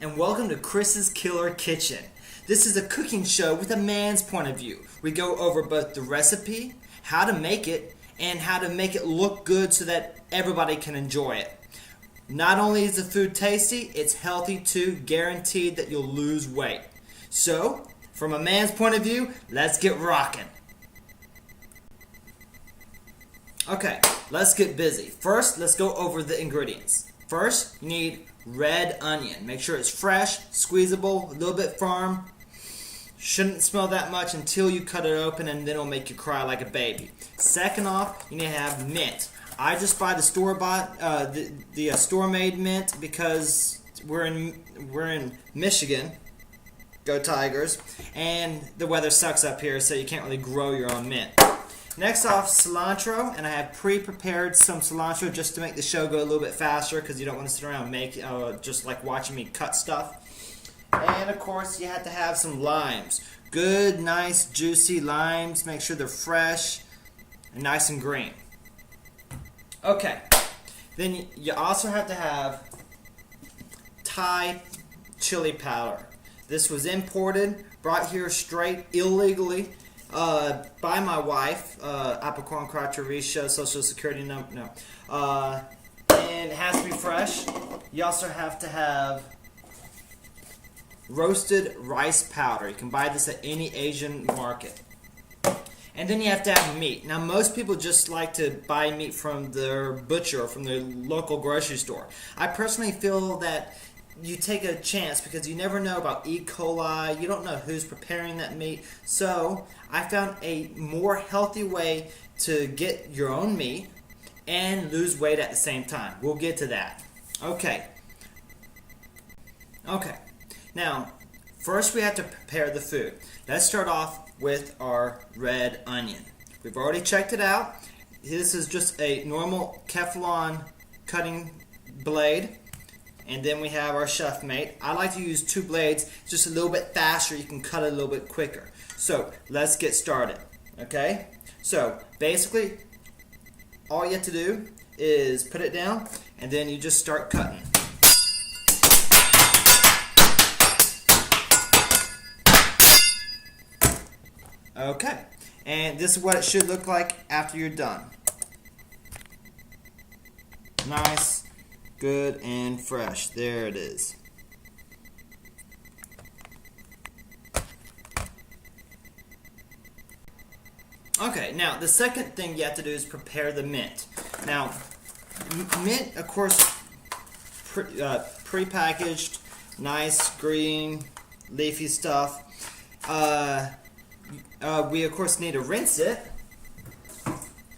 and welcome to Chris's Killer Kitchen. This is a cooking show with a man's point of view. We go over both the recipe, how to make it, and how to make it look good so that everybody can enjoy it. Not only is the food tasty, it's healthy too, guaranteed that you'll lose weight. So, from a man's point of view, let's get rocking. Okay, let's get busy. First, let's go over the ingredients. First, you need red onion. Make sure it's fresh, squeezable, a little bit firm. Shouldn't smell that much until you cut it open, and then it'll make you cry like a baby. Second off, you need to have mint. I just buy the store-bought, the store-made mint because we're in Michigan. Go Tigers! And the weather sucks up here, so you can't really grow your own mint. Next off, cilantro, and I have pre-prepared some cilantro just to make the show go a little bit faster because you don't want to sit around just like watching me cut stuff. And of course, you have to have some limes. Good, nice, juicy limes. Make sure they're fresh and nice and green. Okay, then you also have to have Thai chili powder. This was imported, brought here straight illegally. By my wife, Apicorn Crotcherisha, Social Security number, no. And it has to be fresh. You also have to have roasted rice powder. You can buy this at any Asian market. And then you have to have meat. Now, most people just like to buy meat from their butcher or from their local grocery store. I personally feel that you take a chance because you never know about E. coli. You don't know who's preparing that meat. So I found a more healthy way to get your own meat and lose weight at the same time. We'll get to that. Okay. Now, first we have to prepare the food. Let's start off with our red onion. We've already checked it out. This is just a normal Teflon cutting blade. And then we have our chef mate. I like to use 2 blades. It's just a little bit faster. You can cut it a little bit quicker. So let's get started. Okay? So basically, all you have to do is put it down, and then you just start cutting. Okay. And this is what it should look like after you're done. Nice. Good and fresh. There it is. Okay, now the second thing you have to do is prepare the mint. Now, mint, of course, pre-packaged, nice, green, leafy stuff. We, of course, need to rinse it.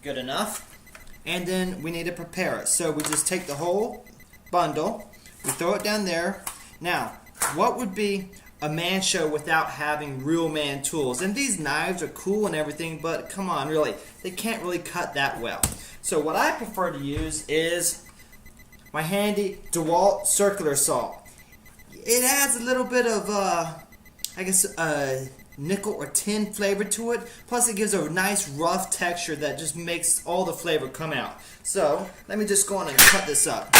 Good enough. And then we need to prepare it. So we just take the whole bundle, we throw it down there. Now, what would be a man show without having real man tools? And these knives are cool and everything, but come on, really, they can't really cut that well. So what I prefer to use is my handy DeWalt circular saw. It adds a little bit of, I guess, nickel or tin flavor to it. Plus it gives a nice rough texture that just makes all the flavor come out. So let me just go on and cut this up.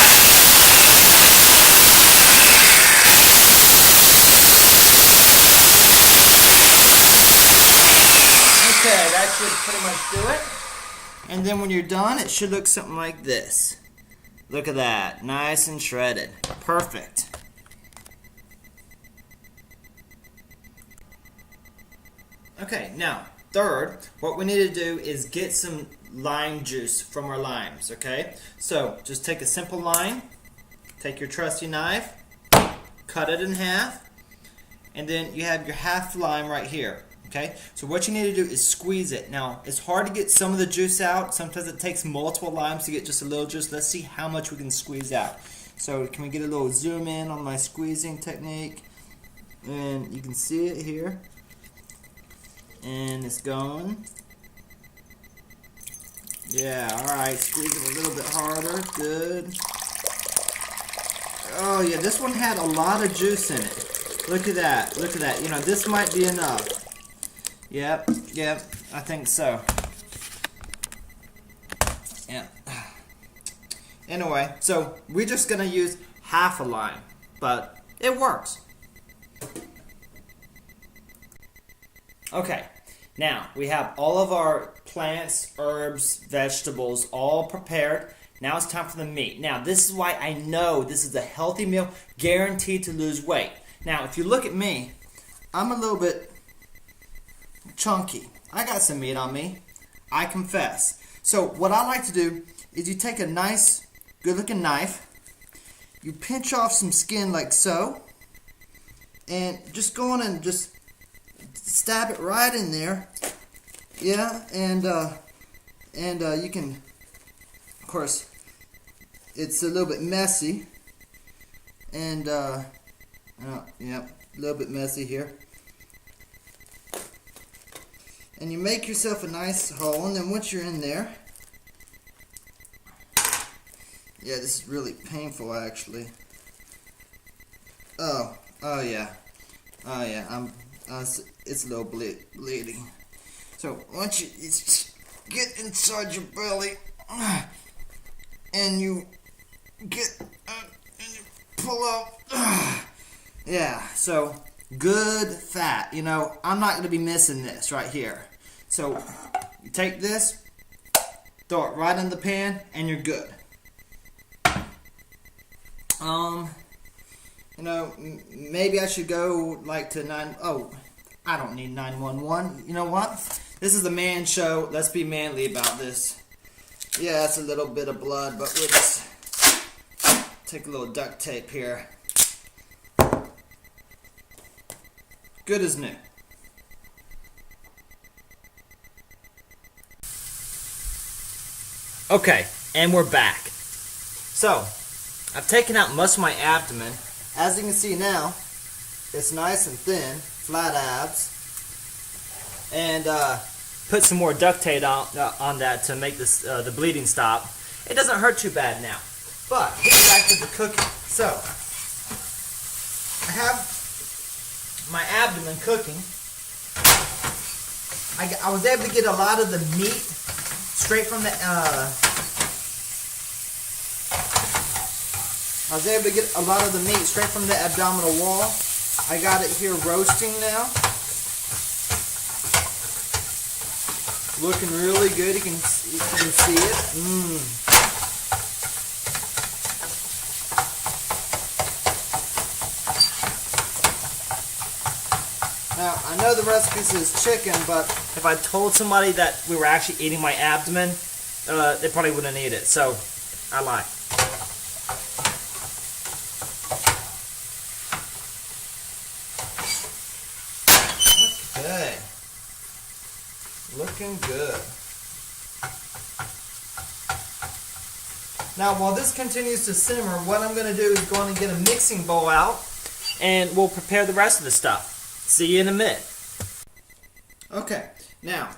Okay, that should pretty much do it. And then when you're done, it should look something like this. Look at that, nice and shredded. Perfect. Okay, now, third, what we need to do is get some lime juice from our limes, okay? So, just take a simple lime, take your trusty knife, cut it in half, and then you have your half lime right here, okay? So what you need to do is squeeze it. Now, it's hard to get some of the juice out. Sometimes it takes multiple limes to get just a little juice. Let's see how much we can squeeze out. So, can we get a little zoom in on my squeezing technique? And you can see it here. And it's going. Yeah, alright, squeeze it a little bit harder. Good. Oh yeah, this one had a lot of juice in it. Look at that, look at that. You know, this might be enough. Yep, I think so. Yeah. Anyway, so we're just gonna use half a lime, but It works. Okay, now we have all of our plants, herbs, vegetables all prepared. Now it's time for the meat. Now this is why I know this is a healthy meal, guaranteed to lose weight. Now if you look at me, I'm a little bit chunky. I got some meat on me, I confess. So what I like to do is you take a nice, good looking knife, you pinch off some skin like so, and just go on and just stab it right in there. Yeah, and you can, of course, it's a little bit messy, and yep, a little bit messy here. And you make yourself a nice hole, and then once you're in there, yeah, this is really painful actually. Oh yeah, it's a little bleeding. So once you get inside your belly, and you get and you pull out, yeah. So good fat. You know, I'm not going to be missing this right here. So you take this, throw it right in the pan, and you're good. You know, maybe I should go like to I don't need 911. You know what? This is a man show. Let's be manly about this. Yeah, it's a little bit of blood, but we'll just take a little duct tape here. Good as new. Okay, and we're back. So, I've taken out most of my abdomen. As you can see now, it's nice and thin, flat abs. And put some more duct tape on that to make this the bleeding stop. It doesn't hurt too bad now. But, getting back to the cooking. So, I have my abdomen cooking. I was able to get a lot of the meat straight from the abdominal wall. I got it here roasting now. Looking really good. You can see it. Now, I know the recipe says chicken, but if I told somebody that we were actually eating my abdomen, they probably wouldn't eat it. So, I lied. Okay. Looking good. Now, while this continues to simmer, what I'm going to do is go on and get a mixing bowl out, and we'll prepare the rest of the stuff. See you in a minute. Okay, now,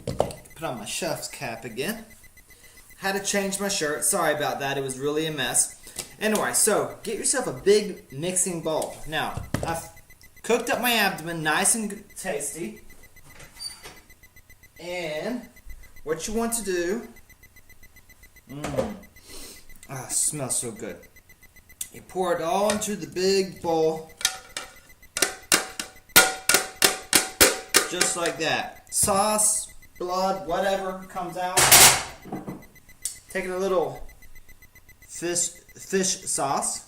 put on my chef's cap again. Had to change my shirt. Sorry about that. It was really a mess. Anyway, so get yourself a big mixing bowl. Now, I've cooked up my abdomen nice and tasty. And what you want to do, it smells so good. You pour it all into the big bowl. Just like that. Sauce, blood, whatever comes out. Taking a little fish sauce.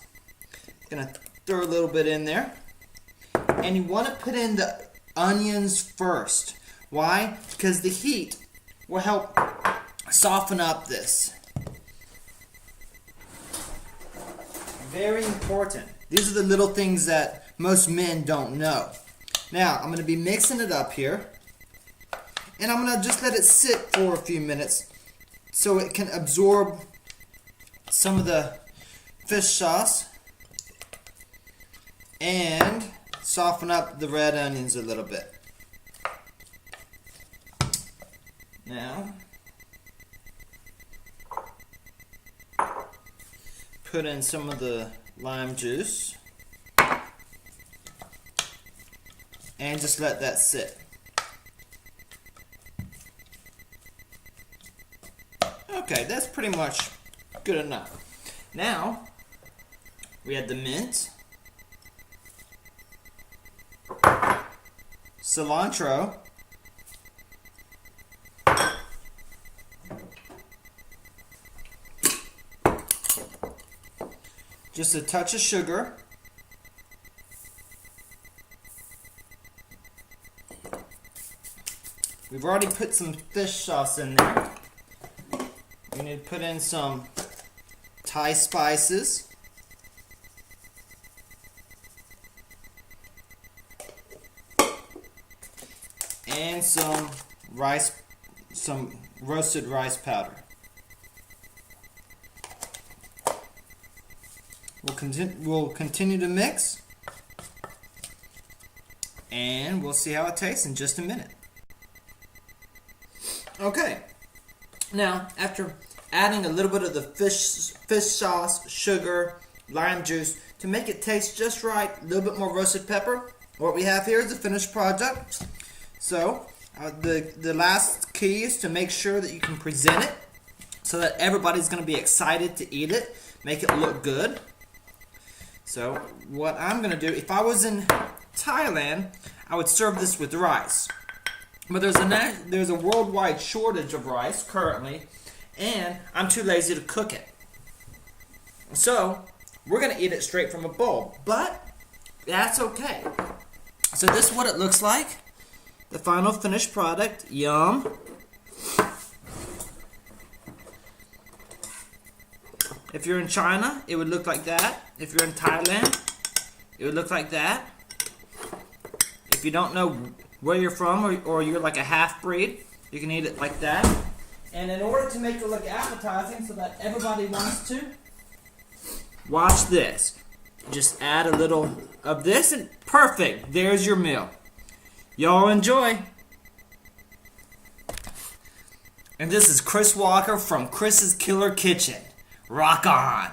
Gonna throw a little bit in there. And you want to put in the onions first. Why? Because the heat will help soften up this. Very important. These are the little things that most men don't know. Now, I'm going to be mixing it up here. And I'm going to just let it sit for a few minutes so it can absorb some of the fish sauce and soften up the red onions a little bit. Now, put in some of the lime juice. And just let that sit. Okay, that's pretty much good enough. Now, we add the mint. cilantro, just a touch of sugar, we've already put some fish sauce in there. We need to put in some Thai spices, and some roasted rice powder. We'll continue to mix, and we'll see how it tastes in just a minute. Okay, now after adding a little bit of the fish sauce, sugar, lime juice to make it taste just right, a little bit more roasted pepper, what we have here is the finished product. So the last key is to make sure that you can present it so that everybody's going to be excited to eat it, make it look good. So what I'm going to do, if I was in Thailand, I would serve this with rice. But there's a worldwide shortage of rice currently, and I'm too lazy to cook it. So we're going to eat it straight from a bowl, but that's okay. So this is what it looks like. The final finished product. Yum. If you're in China, it would look like that. If you're in Thailand, it would look like that. If you don't know where you're from, or you're like a half-breed, you can eat it like that. And in order to make it look appetizing so that everybody wants to, watch this. Just add a little of this and perfect. There's your meal. Y'all enjoy. And this is Chris Walker from Chris's Killer Kitchen. Rock on.